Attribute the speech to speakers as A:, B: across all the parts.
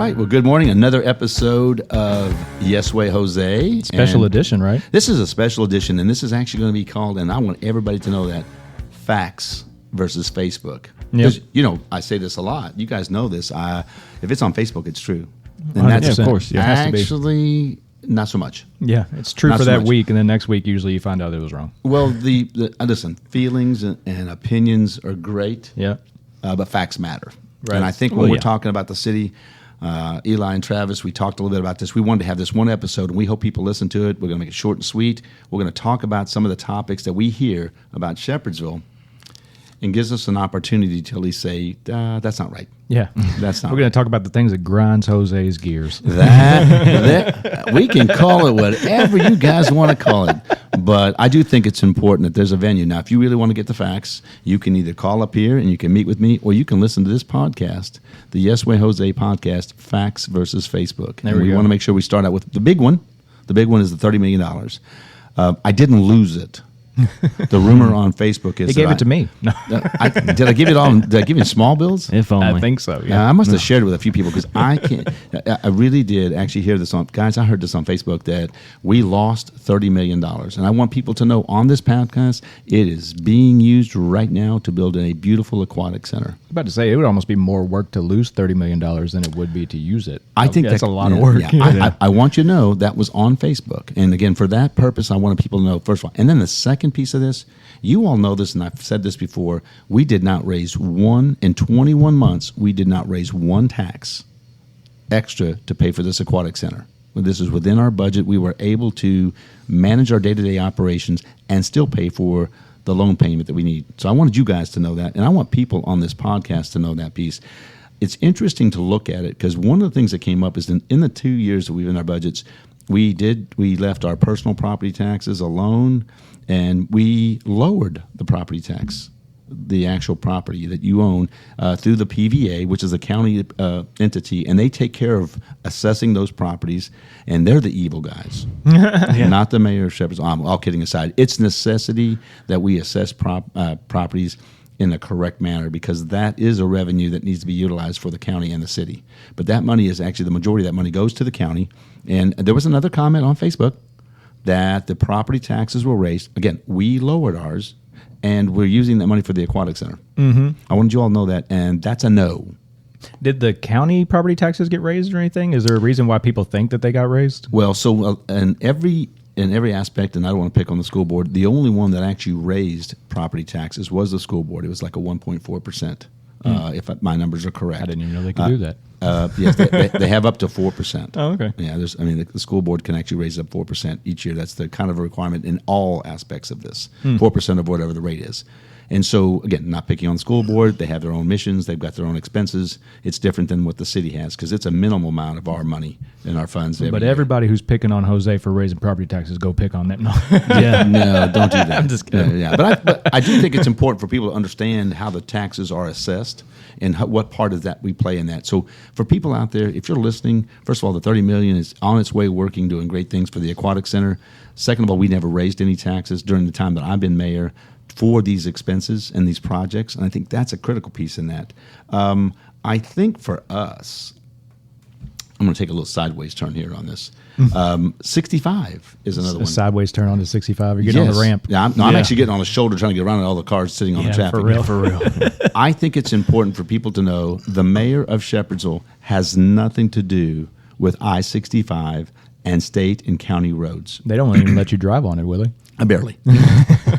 A: right. Well, good morning. Another episode of Yes Way Jose.
B: Special edition, right?
A: This is a special edition, and this is actually going to be called, and I want everybody to know that, Facts versus Facebook.
B: Yep.
A: You know, I say this a lot. You guys know this. If it's on Facebook, it's true.
B: And that's, of course. It has to be.
A: Actually, not so much.
B: Yeah, it's true
A: Not
B: for
A: so
B: that
A: much.
B: week, and then next week, usually you find out it was wrong.
A: Well, listen, feelings and opinions are great,
B: Yeah.
A: but facts matter.
B: Right.
A: And I think when
B: Well,
A: we're
B: yeah.
A: talking about the city, Eli and Travis, we talked a little bit about this. We wanted to have this one episode, and we hope people listen to it. We're going to make it short and sweet. We're going to talk about some of the topics that we hear about Shepherdsville, and gives us an opportunity to at least say, that's not right.
B: Yeah.
A: That's not
B: We're going to talk about the things that grinds Jose's gears.
A: That we can call it whatever you guys want to call it. But I do think it's important that there's a venue. Now, if you really want to get the facts, you can either call up here and you can meet with me, or you can listen to this podcast, the Yes Way Jose podcast, Facts versus Facebook.
B: There
A: And
B: we
A: we
B: go.
A: want to make sure we start out with the big one. The big one is the $30 million. I didn't lose it. The rumor on Facebook is
B: He gave it to me. No.
A: Did I give it all? Did I give you small bills?
C: If only.
B: I think so,
A: Yeah,
B: yeah.
A: I must have shared it with a few people because I can't. I really did actually hear this on. Guys, I heard this on Facebook that we lost $30 million. And I want people to know on this podcast, it is being used right now to build a beautiful aquatic center.
B: I was about to say, it would almost be more work to lose $30 million than it would be to use it.
A: I think
B: that's
A: that,
B: a lot of work.
A: Yeah. I want you to know that was on Facebook. And again, for that purpose, I wanted people to know, first of all. And then the second piece of this, you all know this, and I've said this before, we did not raise in 21 months, we did not raise one tax extra to pay for this aquatic center. When this is within our budget, we were able to manage our day-to-day operations and still pay for the loan payment that we need. So I wanted you guys to know that, and I want people on this podcast to know that piece. It's interesting to look at it because one of the things that came up is in the 2 years that we've in our budgets, we left our personal property taxes alone, and we lowered the property tax, the actual property that you own, through the PVA, which is a county entity, and they take care of assessing those properties, and they're the evil guys, not the mayor of Shepherdsville. All kidding aside, it's necessity that we assess properties in a correct manner because that is a revenue that needs to be utilized for the county and the city. But that money is actually, the majority of that money goes to the county. And there was another comment on Facebook that the property taxes were raised. Again, we lowered ours, and we're using that money for the aquatic center. Mm-hmm. I wanted you all to know that, and that's a no.
B: Did the county property taxes get raised or anything? Is there a reason why people think that they got raised?
A: Well, so in every aspect, and I don't want to pick on the school board, the only one that actually raised property taxes was the school board. It was like a 1.4%, if my numbers are correct.
B: I didn't even know they could do that.
A: Yes, they have up to 4%.
B: Oh, okay.
A: Yeah, the school board can actually raise up 4% each year. That's the kind of a requirement in all aspects of this, 4% of whatever the rate is. And so, again, not picking on the school board, they have their own missions, they've got their own expenses. It's different than what the city has because it's a minimal amount of our money in our funds.
B: But
A: year.
B: everybody who's picking on Jose for raising property taxes, go pick on them. No.
A: Yeah, no, don't do that.
B: I'm just kidding.
A: Yeah, but I do think it's important for people to understand how the taxes are assessed and what part of that we play in that. So for people out there, if you're listening, first of all, the $30 million is on its way working, doing great things for the aquatic center. Second of all, we never raised any taxes during the time that I've been mayor for these expenses and these projects, and I think that's a critical piece in that. I think for us, I'm going to take a little sideways turn here on this. 65 is another
B: A
A: one.
B: sideways turn onto 65. You're getting on the ramp.
A: Yeah, I'm actually getting on the shoulder trying to get around all the cars sitting on the traffic.
B: For real.
A: I think it's important for people to know the mayor of Shepherdsville has nothing to do with I-65 and state and county roads.
B: They don't even let you drive on it, will they?
A: Barely.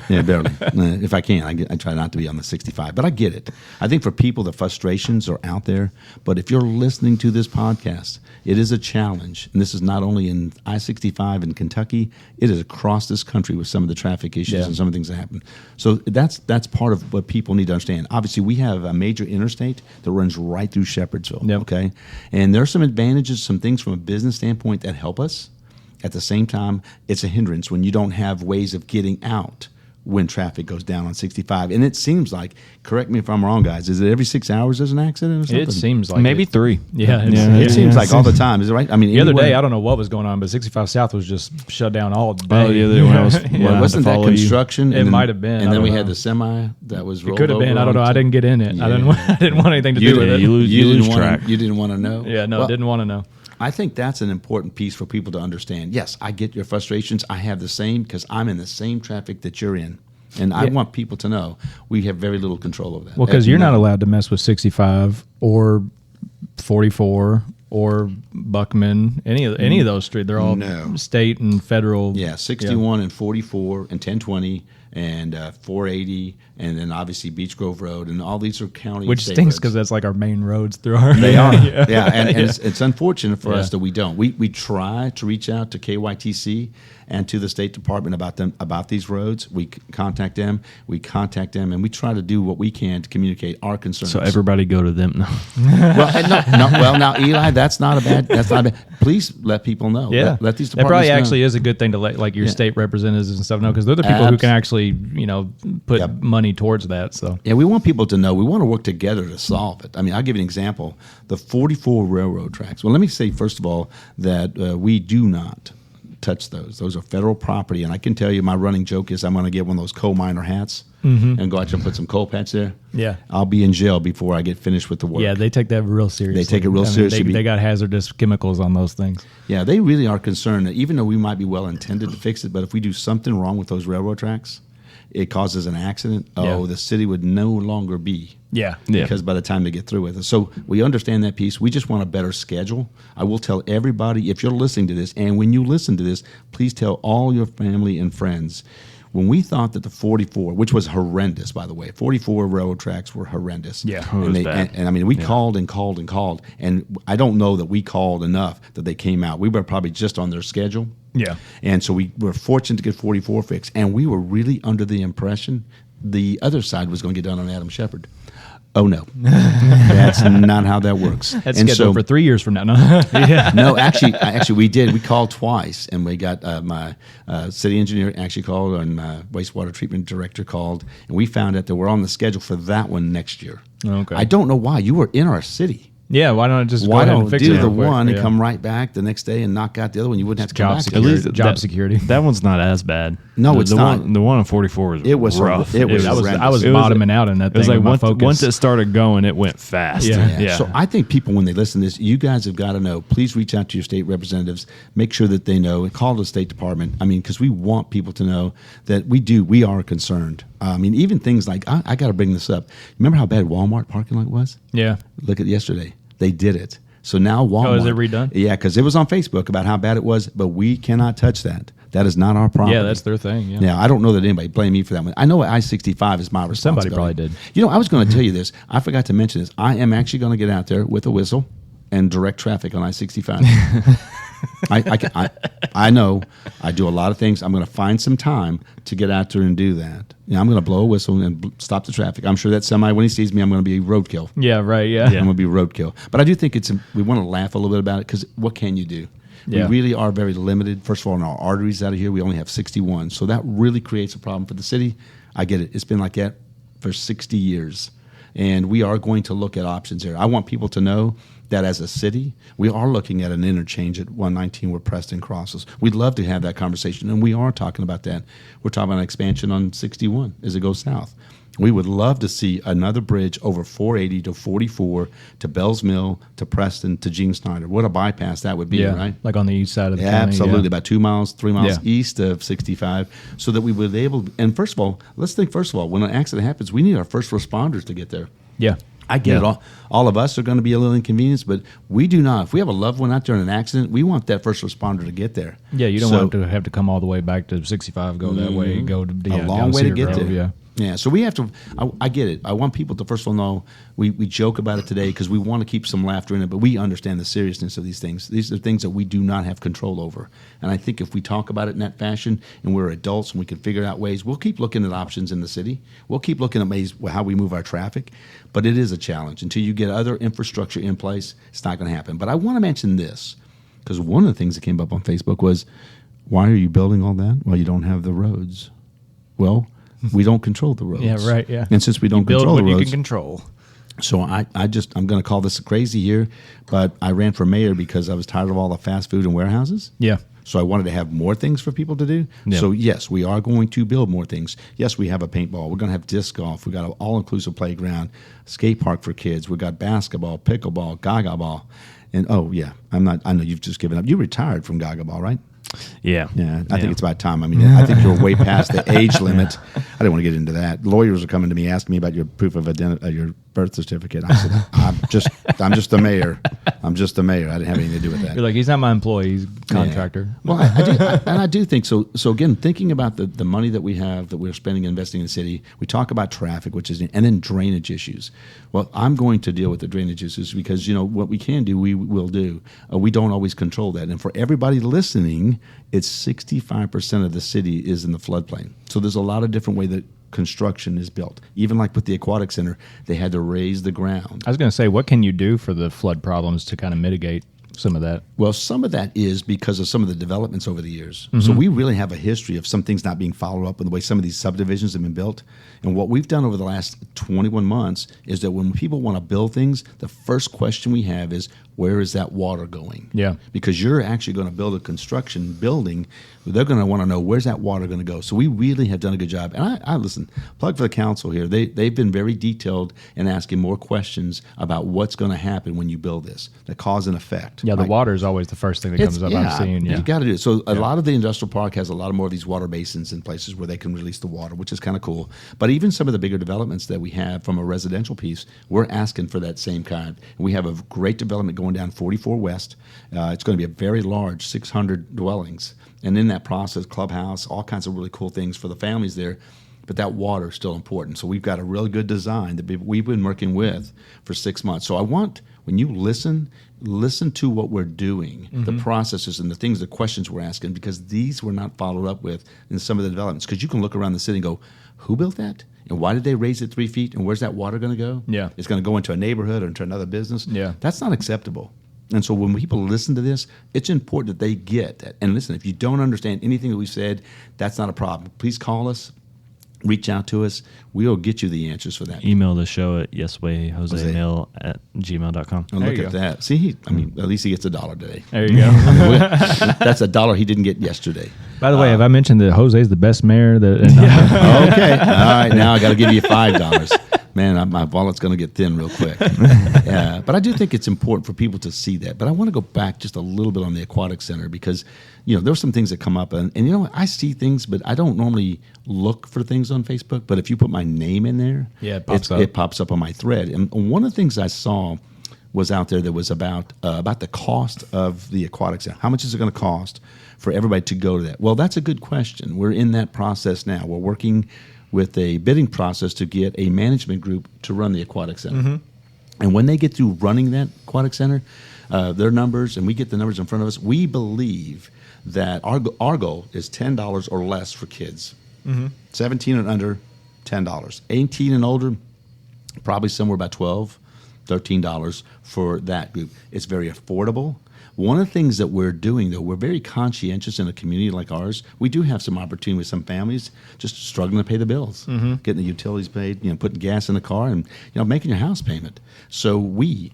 A: Yeah, barely. If I can, I try not to be on the 65. But I get it. I think for people, the frustrations are out there. But if you're listening to this podcast, it is a challenge. And this is not only in I-65 in Kentucky, it is across this country with some of the traffic issues and some of the things that happen. So that's part of what people need to understand. Obviously, we have a major interstate that runs right through Shepherdsville.
B: Yep.
A: Okay? And there are some advantages, some things from a business standpoint that help us. At the same time, it's a hindrance when you don't have ways of getting out when traffic goes down on 65. And it seems like, correct me if I'm wrong, guys, is it every 6 hours there's an accident or something?
B: It seems like
C: Maybe
B: it.
C: 3.
B: Yeah,
A: It seems like all the time. Is it right? I mean,
B: The other
A: anywhere-
B: day, I don't know what was going on, but 65 South was just shut down all day.
C: Oh, the other day when I was
A: Well, wasn't that construction?
B: It
A: And then-
B: might have been.
A: And
B: I
A: then we
B: don't
A: had
B: know.
A: the semi that was
B: It
A: rolled
B: could have been.
A: over
B: I don't know. I
A: onto-
B: didn't get in it.
A: Yeah.
B: I didn't want anything to do with it.
C: You lose
A: want
C: track.
A: You didn't want to know.
B: Yeah, no,
A: Well,
B: didn't want to know.
A: I think that's an important piece for people to understand. Yes, I get your frustrations. I have the same because I'm in the same traffic that you're in. And I want people to know we have very little control over that.
B: Well, because you're not allowed to mess with 65 or 44 or Buckman, any of those streets. They're all
A: No.
B: state and federal.
A: Yeah, 61 and 44 and 1020 and 480 and then obviously Beech Grove Road and all these are county.
B: Which
A: state
B: stinks
A: roads.
B: because that's like our main roads through our.
A: They are. Yeah, and it's unfortunate for us
B: Yeah.
A: that we don't. We try to reach out to KYTC and to the State Department about these roads. We contact them, and we try to do what we can to communicate our concerns.
C: So everybody go to them now.
A: well, and well, now Eli, that's not a bad. Please let people know.
B: Yeah,
A: let these
B: that
A: departments
B: probably
A: know.
B: actually is a good thing to let like your
A: Yeah.
B: state representatives and stuff know because they're the people who can
A: Abs-
B: actually put
A: Yep.
B: money towards that. So
A: Yeah, we want people to know. We want to work together to solve it. I mean, I'll give you an example. The 44 railroad tracks. Well, let me say, first of all, that we do not touch those. Those are federal property. And I can tell you my running joke is I'm going to get one of those coal miner hats and go out there and put some coal patch there.
B: Yeah.
A: I'll be in jail before I get finished with the work.
B: yeah, they take that real seriously.
A: They take it real seriously.
B: They got hazardous chemicals on those things.
A: Yeah, they really are concerned that even though we might be well intended to fix it, but if we do something wrong with those railroad tracks, it causes an accident. Oh,
B: Yeah.
A: the city would no longer be.
B: Yeah.
C: Yeah.
A: Because by the time they get through with it. So we understand that piece. We just want a better schedule. I will tell everybody, if you're listening to this, and when you listen to this, please tell all your family and friends. When we thought that the 44, which was horrendous, by the way, 44 railroad tracks were horrendous.
B: Yeah.
C: Oh, it was
A: and,
C: bad.
A: and I mean, we called and called and called. And I don't know that we called enough that they came out. We were probably just on their schedule.
B: Yeah.
A: And so we were fortunate to get 44 fixed. And we were really under the impression the other side was going to get done on Adam Shepard. Oh, no. That's not how that works.
B: That's
A: And
B: scheduled
A: so-
B: for 3 years from now. No. Yeah.
A: no, actually, we did. We called twice, and we got my city engineer actually called, and my wastewater treatment director called, and we found out that we're on the schedule for that one next year.
B: Okay.
A: I don't know why. You were in our city.
B: Yeah, why don't I just go
A: Why
B: ahead
A: don't
B: and fix
A: do
B: it
A: the
B: real quick?
A: one and
B: Yeah.
A: come right back the next day and knock out the other one? You wouldn't have to come
B: Job
A: back.
B: security.
A: again.
C: At least
B: Job
C: that-
B: security.
C: That one's not as bad.
A: No, it's
C: the
A: not.
C: One, the one on 44 was
A: It was
C: rough.
A: it was
B: I was
A: horrendous.
C: It was-
B: bottoming out in that
C: It was
B: thing.
C: like
B: with my focus.
C: once it started going, it went fast.
B: Yeah.
C: yeah.
A: So I think people, when they listen to this, you guys have got to know, please reach out to your state representatives, make sure that they know, and call the State Department. I mean, because we want people to know that we are concerned. I mean, even things like, I got to bring this up. Remember how bad Walmart parking lot was?
B: Yeah.
A: Look at yesterday. They did it. So now Walmart.
B: Oh, is it redone?
A: Yeah, because it was on Facebook about how bad it was, but we cannot touch that. That is not our property.
B: Yeah, that's their thing. Yeah.
A: Yeah, I don't know that anybody blamed me for that one. I know I-65 is my responsibility.
B: Somebody probably did.
A: You know, I was going to tell you this. I forgot to mention this. I am actually going to get out there with a whistle and direct traffic on I-65. I know I do a lot of things. I'm going to find some time to get out there and do that. You know, I'm going to blow a whistle and stop the traffic. I'm sure that semi, when he sees me, I'm going to be roadkill.
B: Yeah, right. Yeah.
A: I'm going to be roadkill. But I do think we want to laugh a little bit about it because what can you do?
B: Yeah.
A: We really are very limited. First of all, in our arteries out of here, we only have 61. So that really creates a problem for the city. I get it. It's been like that for 60 years. And we are going to look at options here. I want people to know that as a city, we are looking at an interchange at 119 where Preston crosses. We'd love to have that conversation, and we are talking about that. We're talking about an expansion on 61 as it goes south. We would love to see another bridge over 480 to 44 to Bells Mill to Preston to Gene Snyder. What a bypass that would be,
B: Yeah.
A: right?
B: Like on the east side of the
A: Yeah,
B: county.
A: absolutely.
B: Yeah.
A: About 2 miles, 3 miles
B: Yeah.
A: east of 65, so that we would be able. And first of all, let's think. First of all, when an accident happens, we need our first responders to get there.
B: Yeah.
A: I get it. All of us are going to be a little inconvenienced, but we do not. If we have a loved one out there in an accident, we want that first responder to get there.
B: Yeah, you don't
A: So-
B: want to have to come all the way back to 65, go that way, go to
A: a long
B: down
A: way to
B: Cedar
A: get
B: Grove,
A: there.
B: Yeah.
A: Yeah, so we have to. I get it. I want people to first of all know we joke about it today because we want to keep some laughter in it, but we understand the seriousness of these things. These are things that we do not have control over, and I think if we talk about it in that fashion and we're adults and we can figure out ways, we'll keep looking at options in the city. We'll keep looking at ways how we move our traffic, but it is a challenge until you get other infrastructure in place. It's not going to happen. But I want to mention this because one of the things that came up on Facebook was, why are you building all that? Well, you don't have the roads. Well, we don't control the roads.
B: Yeah, right, yeah.
A: And since we don't
B: You build
A: control
B: what
A: the
B: you
A: roads,
B: can control.
A: so I'm going to call this a crazy year, but I ran for mayor because I was tired of all the fast food and warehouses.
B: Yeah.
A: So I wanted to have more things for people to do.
C: Yeah.
A: So yes, we are going to build more things. Yes, we have a paintball. We're going to have disc golf. We got an all-inclusive playground, skate park for kids. We got basketball, pickleball, gaga ball, and oh yeah, I know you've just given up. You retired from gaga ball, right?
C: Yeah.
A: Yeah, I think it's about time. I mean, I think you're way past the age limit. I didn't want to get into that. Lawyers are coming to me asking me about your proof of identity, your birth certificate. I said, I'm just the mayor. I'm just the mayor. I didn't have anything to do with that.
B: You're like, he's not my employee, he's contractor.
A: Well, I do think so. So again, thinking about the money that we have that we're spending investing in the city, we talk about traffic, and then drainage issues. Well, I'm going to deal with the drainage issues because what we can do, we will do. We don't always control that, and for everybody listening, it's 65% of the city is in the floodplain. So there's a lot of different ways that construction is built. Even like with the aquatic center, they had to raise the ground.
B: I was going to say, what can you do for the flood problems to kind of mitigate some of that?
A: Well, some of that is because of some of the developments over the years. So we really have a history of some things not being followed up in the way some of these subdivisions have been built. And what we've done over the last 21 months is that when people want to build things, the first question we have is, where is that water going?
B: Yeah.
A: Because you're actually going to build a construction building, they're going to want to know, where's that water going to go? So we really have done a good job. And I listen, plug for the council here. They've been very detailed in asking more questions about what's going to happen when you build this, the cause and effect.
B: Yeah, the
A: Like,
B: water is always the first thing that comes up I've seen. Yeah.
A: you got to do it. So a lot of the industrial park has a lot of more of these water basins and places where they can release the water, which is kind of cool. But even some of the bigger developments that we have from a residential piece, we're asking for that same kind. And we have a great development going down 44 West. It's going to be a very large 600 dwellings. And in that process, clubhouse, all kinds of really cool things for the families there. But that water is still important. So we've got a really good design that we've been working with for 6 months. So I want, when you listen to what we're doing, the processes and the things, the questions we're asking, because these were not followed up with in some of the developments. Because you can look around the city and go, who built that? And why did they raise it 3 feet? And where's that water going to go?
B: Yeah.
A: It's going to go into a neighborhood or into another business.
B: Yeah.
A: That's not acceptable. And so when people listen to this, it's important that they get that. And listen, if you don't understand anything that we said, that's not a problem. Please call us. Reach out to us. We'll get you the answers for that.
C: Email the show at yeswayjosemail@gmail.com.
A: And
B: There
A: look
B: you
A: at
B: go.
A: that. See, at least he gets $1 today.
B: There you go.
A: That's $1 he didn't get yesterday.
B: By the way, have I mentioned that Jose's the best mayor?
A: Okay. All right. Now I got to give you $5. Man, my wallet's going to get thin real quick. Yeah, but I do think it's important for people to see that. But I want to go back just a little bit on the aquatic center because, there's some things that come up. And I see things, but I don't normally look for things on Facebook. But if you put my name in there,
B: Yeah, it pops up.
A: It pops up on my thread. And one of the things I saw was out there that was about the cost of the aquatic center. How much is it going to cost for everybody to go to that? Well, that's a good question. We're in that process now. We're working with a bidding process to get a management group to run the aquatic center. And when they get through running that aquatic center, their numbers, and we get the numbers in front of us, we believe that our goal is $10 or less for kids. 17 and under, $10. 18 and older, probably somewhere about $12, $13 for that group. It's very affordable. One of the things that we're doing, though, we're very conscientious in a community like ours. We do have some opportunity with some families just struggling to pay the bills, getting the utilities paid, putting gas in the car, and making your house payment. So me,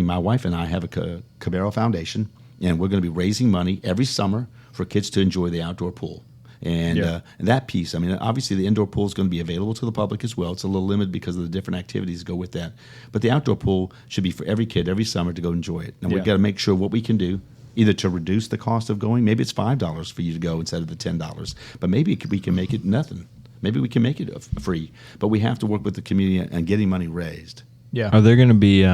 A: my wife, and I have a Cabero Foundation, and we're going to be raising money every summer for kids to enjoy the outdoor pool. And that piece, obviously the indoor pool is going to be available to the public as well. It's a little limited because of the different activities that go with that. But the outdoor pool should be for every kid every summer to go enjoy it. And we've got to make sure what we can do, either to reduce the cost of going. Maybe it's $5 for you to go instead of the $10. But maybe we can make it nothing. Maybe we can make it free. But we have to work with the community and getting money raised.
B: Yeah.
C: Are there going to be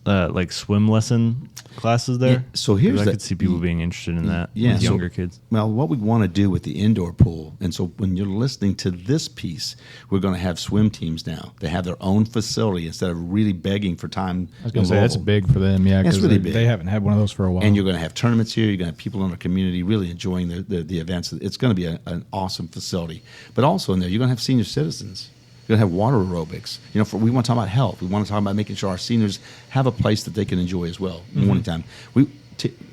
C: like swim lesson classes there?
A: Yeah, so here's
C: 'Cause I
A: the-
C: could see people being interested in that
A: Yeah,
C: with
A: so-
C: younger kids.
A: Well, what we want to do with the indoor pool, and so when you're listening to this piece, we're going to have swim teams now. They have their own facility instead of really begging for time.
B: I was going to say, that's big for them, yeah,
A: That's
B: because
A: really big.
B: they haven't had one of those for a while.
A: And you're going to have tournaments here. You're going to have people in our community really enjoying the events. It's going to be an awesome facility. But also in there, you're going to have senior citizens. You're going to have water aerobics. We want to talk about health. We want to talk about making sure our seniors have a place that they can enjoy as well. Morning time.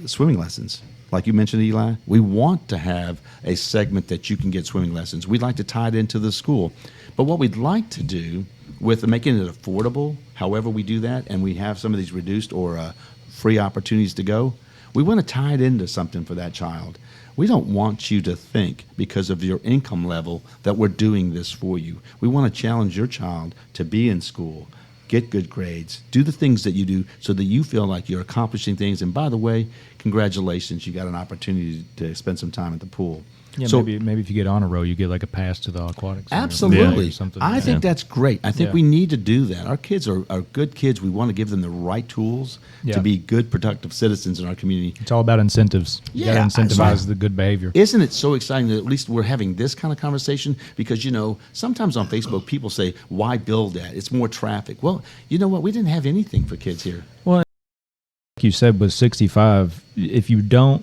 A: Swimming lessons. like you mentioned, Eli, we want to have a segment that you can get swimming lessons. We'd like to tie it into the school. But what we'd like to do with making it affordable, however we do that, and we have some of these reduced or free opportunities to go, we want to tie it into something for that child. We don't want you to think, because of your income level, that we're doing this for you. We want to challenge your child to be in school, get good grades, do the things that you do so that you feel like you're accomplishing things. And by the way, congratulations, you got an opportunity to spend some time at the pool.
B: Yeah,
A: So-
B: maybe if you get on a row, you get like a pass to the aquatics. center or
A: Absolutely.
B: something.
A: I think
C: Yeah.
A: that's great. I think
B: Yeah.
A: we need to do that. Our kids are good kids. We want to give them the right tools
B: Yeah.
A: to be good, productive citizens in our community.
B: It's all about incentives. You
A: Yeah,
B: got to
A: that's
B: incentivize
A: right.
B: the good behavior.
A: Isn't it so exciting that at least we're having this kind of conversation? Because, sometimes on Facebook people say, why build that? It's more traffic. Well, you know what? We didn't have anything for kids here.
B: Well, like you said, with 65, if you don't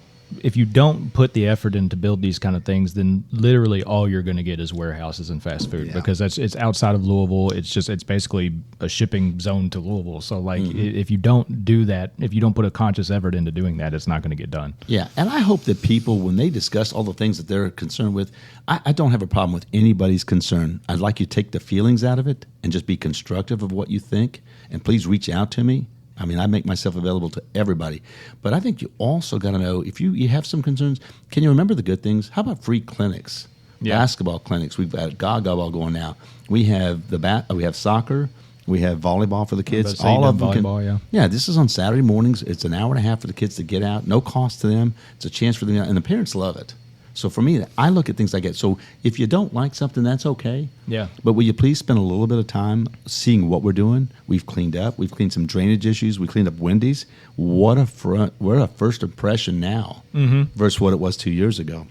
B: put the effort in to build these kind of things, then literally all you're going to get is warehouses and fast food,
A: Yeah.
B: because it's outside of Louisville. It's basically a shipping zone to Louisville. So like if you don't do that, if you don't put a conscious effort into doing that, it's not going to get done.
A: Yeah, and I hope that people, when they discuss all the things that they're concerned with, I don't have a problem with anybody's concern. I'd like you to take the feelings out of it and just be constructive of what you think. And please reach out to me. I mean, I make myself available to everybody. But I think you also got to know, if you have some concerns, can you remember the good things? How about free clinics?
B: Yeah.
A: Basketball clinics. We've got Gaga ball going now. We have we have soccer. We have volleyball for the kids.
B: about to say,
A: All
B: you
A: of
B: done
A: them
B: volleyball, yeah.
A: Yeah, this is on Saturday mornings. It's an hour and a half for the kids to get out. No cost to them. It's a chance for them, and the parents love it. So for me, I look at things like that. So if you don't like something, that's okay.
B: Yeah.
A: But will you please spend a little bit of time seeing what we're doing? We've cleaned up. We've cleaned some drainage issues. We cleaned up Wendy's. What a first impression now versus what it was 2 years ago.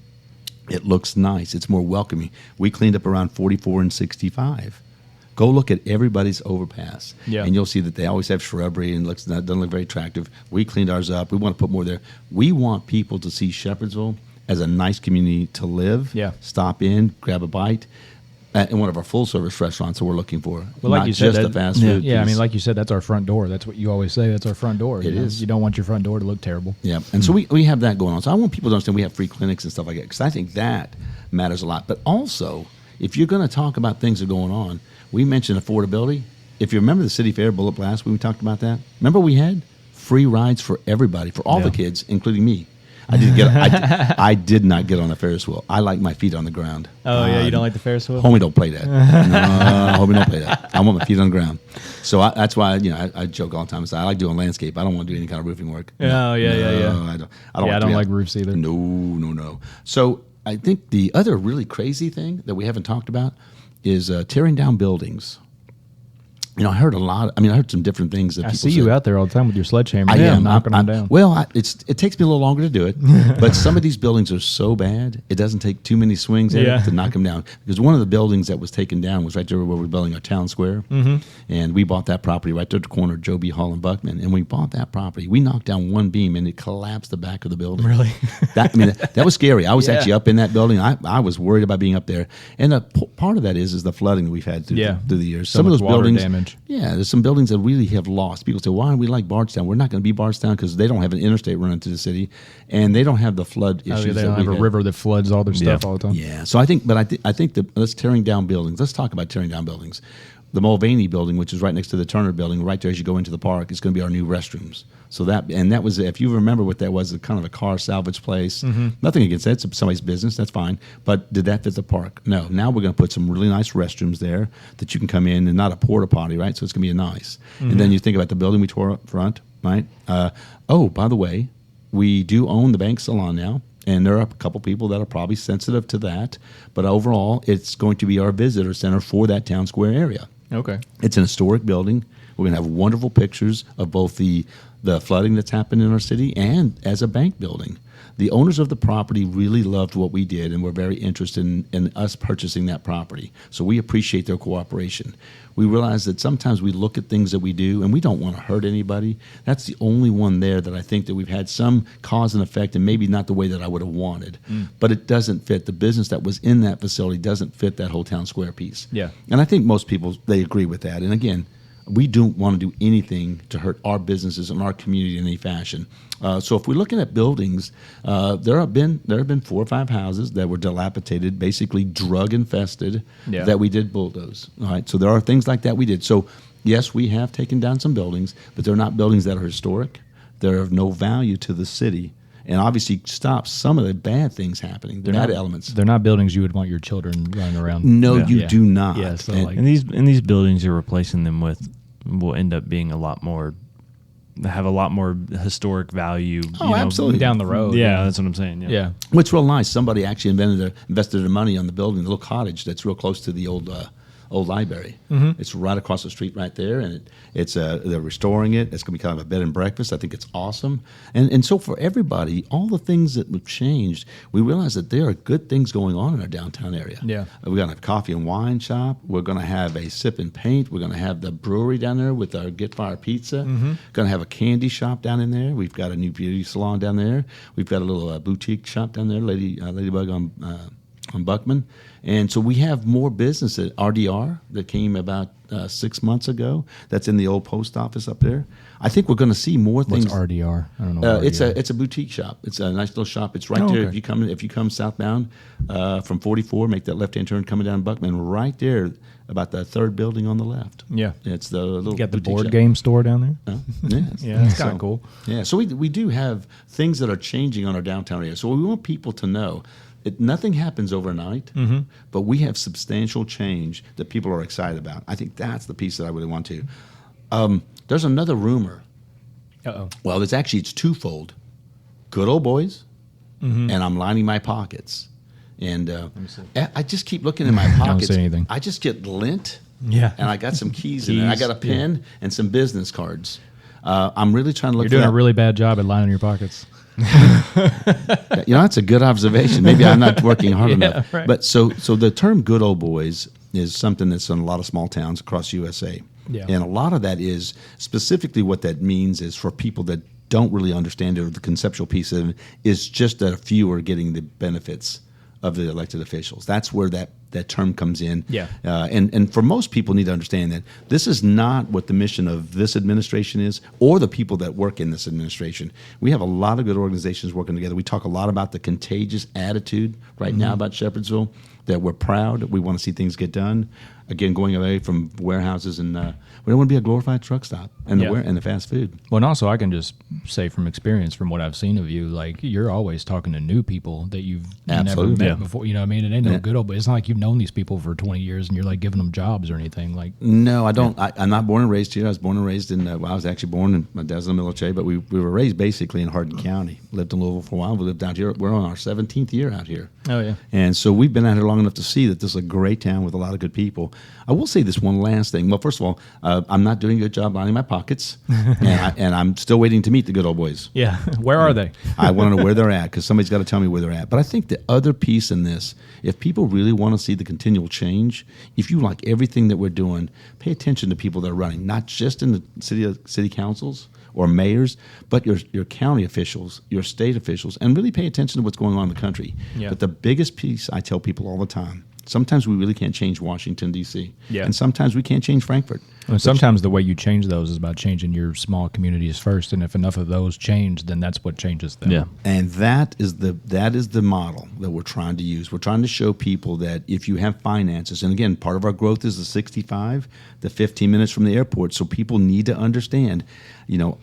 A: It looks nice. It's more welcoming. We cleaned up around 44 and 65. Go look at everybody's overpass,
B: Yeah.
A: and you'll see that they always have shrubbery and doesn't look very attractive. We cleaned ours up. We want to put more there. We want people to see Shepherdsville as a nice community to live,
B: Yeah.
A: stop in, grab a bite, in one of our full-service restaurants that we're looking for.
B: Well, like
A: not
B: you said,
A: just the fast food.
B: Yeah, I mean,
A: piece.
B: like you said, that's our front door. That's what you always say. That's our front door.
A: It
B: you know?
A: is.
B: You don't want your front door to look terrible.
A: Yeah, and so we have that going on. So I want people to understand we have free clinics and stuff like that, because I think that matters a lot. But also, if you're going to talk about things that are going on, we mentioned affordability. If you remember the City Fair Bullet Blast, when we talked about that, remember we had free rides for everybody, for all the kids, including me. I did not get on the Ferris wheel. I like my feet on the ground.
B: Oh, yeah, you don't like the Ferris wheel?
A: Homie, don't play that. No, homie, don't play that. I want my feet on the ground. So that's why I joke all the time. I say, I like doing landscape. I don't want to do any kind of roofing work.
B: Oh, yeah.
A: I don't.
B: I don't
A: to be
B: like
A: out-
B: roofs either.
A: No. So I think the other really crazy thing that we haven't talked about is tearing down buildings. I heard I heard some different things that
B: I
A: people
B: see
A: said.
B: you out there all the time with your sledgehammer.
A: I am
B: knocking them down.
A: Well, it takes me a little longer to do it, but some of these buildings are so bad it doesn't take too many swings at
B: Yeah.
A: it to knock them down. Because one of the buildings that was taken down was right there where we're building our town square, and we bought that property right there at the corner of Joe B. Hall and Buckman. And we bought that property. We knocked down one beam and it collapsed the back of the building.
B: Really?
A: That was scary. I was
B: Yeah.
A: actually up in that building. I was worried about being up there, and part of that is the flooding that we've had through the years.
B: So
A: Some of
B: much
A: those
B: water
A: buildings,
B: damage.
A: yeah, there's some buildings that really have lost. People say, why aren't we like Bardstown? We're not going to be Bardstown because they don't have an interstate running through the city, and they don't have the flood issues.
B: They
A: that
B: don't have
A: we
B: a
A: had.
B: river that floods all their stuff
C: Yeah.
B: all the time.
A: Yeah, so I think that let's tearing down buildings. Let's talk about tearing down buildings. The Mulvaney building, which is right next to the Turner building, right there as you go into the park, is going to be our new restrooms. So that was, if you remember what that was, kind of a car salvage place. Nothing against that; it's somebody's business. That's fine. But did that fit the park? No. Now we're going to put some really nice restrooms there that you can come in, and not a porta potty, right? So it's going to be nice. And then you think about the building we tore up front, right? By the way, we do own the bank salon now. And there are a couple people that are probably sensitive to that. But overall, it's going to be our visitor center for that town square area.
B: Okay.
A: It's an historic building. We're going to have wonderful pictures of both the flooding that's happened in our city and as a bank building. The owners of the property really loved what we did and were very interested in us purchasing that property. So we appreciate their cooperation. We realize that sometimes we look at things that we do and we don't want to hurt anybody. That's the only one there that I think that we've had some cause and effect, and maybe not the way that I would have wanted. But it doesn't fit. The business that was in that facility doesn't fit that whole town square piece.
B: Yeah.
A: And I think most people, they agree with that. And again, we don't want to do anything to hurt our businesses and our community in any fashion. So if we're looking at buildings, there have been 4 or 5 houses that were dilapidated, basically drug infested,
B: Yeah.
A: that we did bulldoze. All right, so there are things like that we did. So yes, we have taken down some buildings, but they're not buildings that are historic. They're of no value to the city, and obviously stop some of the bad things happening, the bad elements.
B: They're not buildings you would want your children running around.
A: No,
C: Yeah.
A: you
B: Yeah.
A: do not.
B: Yeah, so
A: And-
B: like-
C: And these buildings you're replacing them with will end up being have a lot more historic value.
A: Oh, absolutely.
B: Down the road.
C: Yeah, that's what I'm saying.
B: Yeah.
A: What's real nice, somebody actually invested their money on the building, the little cottage that's real close to the old library. It's right across the street right there, and they're restoring it. It's going to be kind of a bed and breakfast. I think it's awesome. And so for everybody, all the things that have changed, we realize that there are good things going on in our downtown area.
B: Yeah.
A: We're going to have a coffee and wine shop. We're going to have a sip and paint. We're going to have the brewery down there with our Get Fire Pizza. Going to have a candy shop down in there. We've got a new beauty salon down there. We've got a little boutique shop down there, Ladybug on Buckman. And so we have more business at RDR that came about 6 months ago. That's in the old post office up there. I think we're going to see more
B: What's
A: things.
B: RDR? I don't know. What
A: It's
B: RDR.
A: a boutique shop. It's a nice little shop. It's right
B: Oh,
A: there.
B: okay.
A: If you come southbound from 44, make that left hand turn coming down Buckman. Right there, about the third building on the left.
B: Yeah.
A: It's the little
B: You got the
A: boutique
B: board
A: shop.
B: game store down there.
A: Yeah,
B: Yeah, that's kinda cool.
A: Yeah, so we do have things that are changing on our downtown area. So we want people to know nothing happens overnight, but we have substantial change that people are excited about. I think that's the piece that I really want to. There's another rumor.
B: Uh-oh.
A: Well, it's twofold. Good old boys, and I'm lining my pockets. And I just keep looking in my pockets.
B: say anything.
A: I just get lint.
B: Yeah.
A: And I got some keys in there. I got a pen and some business cards. I'm really trying to look
B: You're
A: for
B: doing
A: that.
B: a really bad job at lining your pockets.
A: That's a good observation. Maybe I'm not working hard enough.
B: right.
A: But so the term "good old boys" is something that's in a lot of small towns across USA.
B: Yeah.
A: And a lot of that is specifically what that means is for people that don't really understand it, or the conceptual piece of it is just that a few are getting the benefits of the elected officials. That's where that term comes in.
B: Yeah.
A: And for most people need to understand that this is not what the mission of this administration is, or the people that work in this administration. We have a lot of good organizations working together. We talk a lot about the contagious attitude right now about Shepherdsville, that we're proud, we want to see things get done. Again, going away from warehouses, and we don't want to be a glorified truck stop and
B: Yeah.
A: the fast food.
B: Well, and also I can just say from experience, from what I've seen of you, like you're always talking to new people that you've never
A: Absolutely.
B: met
A: Yeah.
B: before. You know what I mean? It ain't no
A: Yeah.
B: good old, but it's not like you've known these people for 20 years and you're like giving them jobs or anything. Like,
A: No, I don't. I'm not born and raised here. I was born and raised in. I was actually born in my dad's in the military, but we were raised basically in Hardin County. Lived in Louisville for a while. We lived out here. We're on our 17th year out here.
B: oh yeah,
A: And so we've been out here long enough to see that this is a great town with a lot of good people. I will say this one last thing. Well, first of all, I'm not doing a good job lining my pockets, and I'm still waiting to meet the good old boys.
B: yeah. Where are they?
A: I want to know where they're at, because somebody's got to tell me where they're at. But I think the other piece in this, if people really want to see the continual change, if you like everything that we're doing, pay attention to people that are running, not just in the city councils or mayors, but your county officials, your state officials, and really pay attention to what's going on in the country.
B: Yeah.
A: But the biggest piece, I tell people all the time, sometimes we really can't change Washington, D.C.
B: Yeah.
A: And sometimes we can't change Frankfurt.
B: And sometimes the way you change those is about changing your small communities first, and if enough of those change, then that's what changes them.
C: Yeah.
A: And that is the model that we're trying to use. We're trying to show people that if you have finances, and again, part of our growth is the 65, the 15 minutes from the airport. So people need to understand,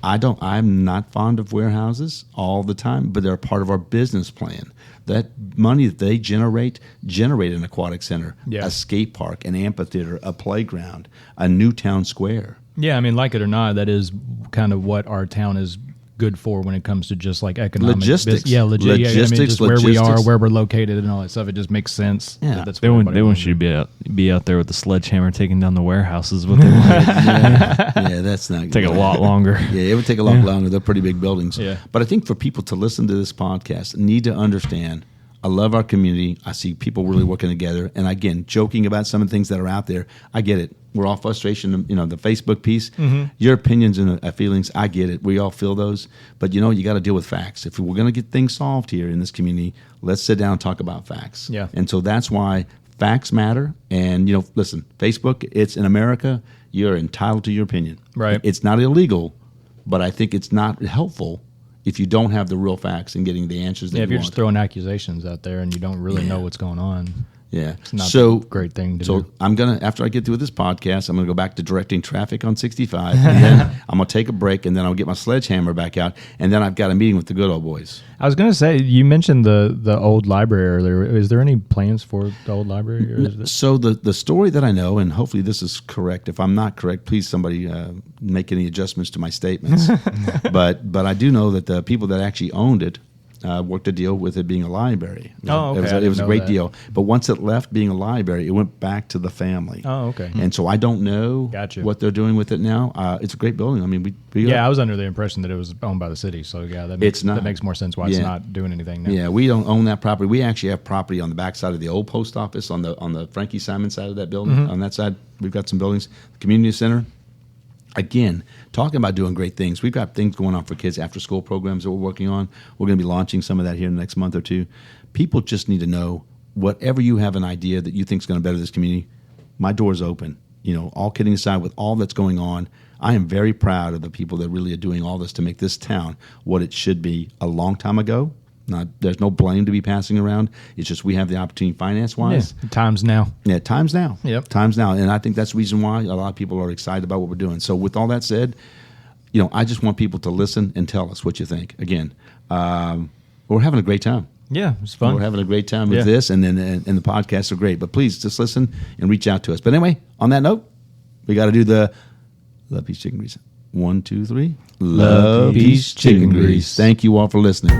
A: I'm not fond of warehouses all the time, but they're a part of our business plan. That money that they generate an aquatic center,
B: Yeah.
A: a skate park, an amphitheater, a playground, a new town square.
B: Yeah, I mean, like it or not, that is kind of what our town is good for when it comes to just like economic
A: Logistics.
B: Yeah, logistics. Yeah, I mean,
A: Logistics,
B: just where we are,
A: logistics.
B: where we're located, and all that stuff. It just makes sense.
A: Yeah.
B: that that's
C: They
B: what
C: want
B: everybody wants
C: you
B: to
C: to be out there with the sledgehammer taking down the warehouses. What they want.
A: Yeah, that's not
C: Take a
A: good.
C: lot longer.
A: Yeah, it would take a lot longer. They're pretty big buildings.
B: Yeah.
A: But I think for people to listen to this podcast, need to understand, I love our community. I see people really working together. And again, joking about some of the things that are out there, I get it. We're all frustration, the Facebook piece. Your opinions and feelings, I get it. We all feel those. But, you got to deal with facts. If we're going to get things solved here in this community, let's sit down and talk about facts.
B: Yeah.
A: And so that's why facts matter. And, listen, Facebook, it's in America. You're entitled to your opinion.
B: Right.
A: It's not illegal, but I think it's not helpful if you don't have the real facts and getting the answers that
B: Yeah,
A: you
B: if you're
A: want.
B: just throwing accusations out there and you don't really know what's going on,
A: Yeah.
B: it's not
A: So
B: a great thing to
A: So
B: do.
A: I'm gonna, after I get through with this podcast, I'm gonna go back to directing traffic on 65, and then I'm gonna take a break, and then I'll get my sledgehammer back out, and then I've got a meeting with the good old boys.
B: I was going to say, you mentioned the old library earlier. Is there any plans for the old library? Or is this,
A: So the story that I know, and hopefully this is correct. If I'm not correct, please somebody make any adjustments to my statements. but I do know that the people that actually owned it worked a deal with it being a library.
B: Oh, okay. I
A: It
B: didn't
A: was a
B: know
A: great
B: that.
A: deal. But once it left being a library, it went back to the family.
B: oh, okay.
A: And so I don't know
B: Gotcha.
A: what they're doing with it now. It's a great building. I mean, we
B: Yeah, I was under the impression that it was owned by the city. So, yeah, that makes,
A: It's not.
B: that makes more sense why it's
A: Yeah.
B: not doing anything now.
A: Yeah, we don't own that property. We actually have property on the back side of the old post office on the Frankie Simon side of that building.
B: Mm-hmm.
A: On that side, we've got some buildings. The community center. Again, talking about doing great things. We've got things going on for kids, after school programs that we're working on. We're going to be launching some of that here in the next month or two. People just need to know, whatever you have an idea that you think is going to better this community, my door's open. All kidding aside, with all that's going on, I am very proud of the people that really are doing all this to make this town what it should be a long time ago. There's no blame to be passing around. It's just we have the opportunity finance-wise.
B: Yeah, times now.
A: Yeah, times now.
B: Yep.
A: Times now. And I think that's the reason why a lot of people are excited about what we're doing. So with all that said, I just want people to listen and tell us what you think. Again, we're having a great time.
B: Yeah, it's fun.
A: We're having a great time with
B: Yeah.
A: this, and then and the podcasts are great. But please just listen and reach out to us. But anyway, on that note, we got to do the Love Peace Chicken Grease. 1, 2, 3.
B: Love, Peace, Chicken Grease.
A: Thank you all for listening.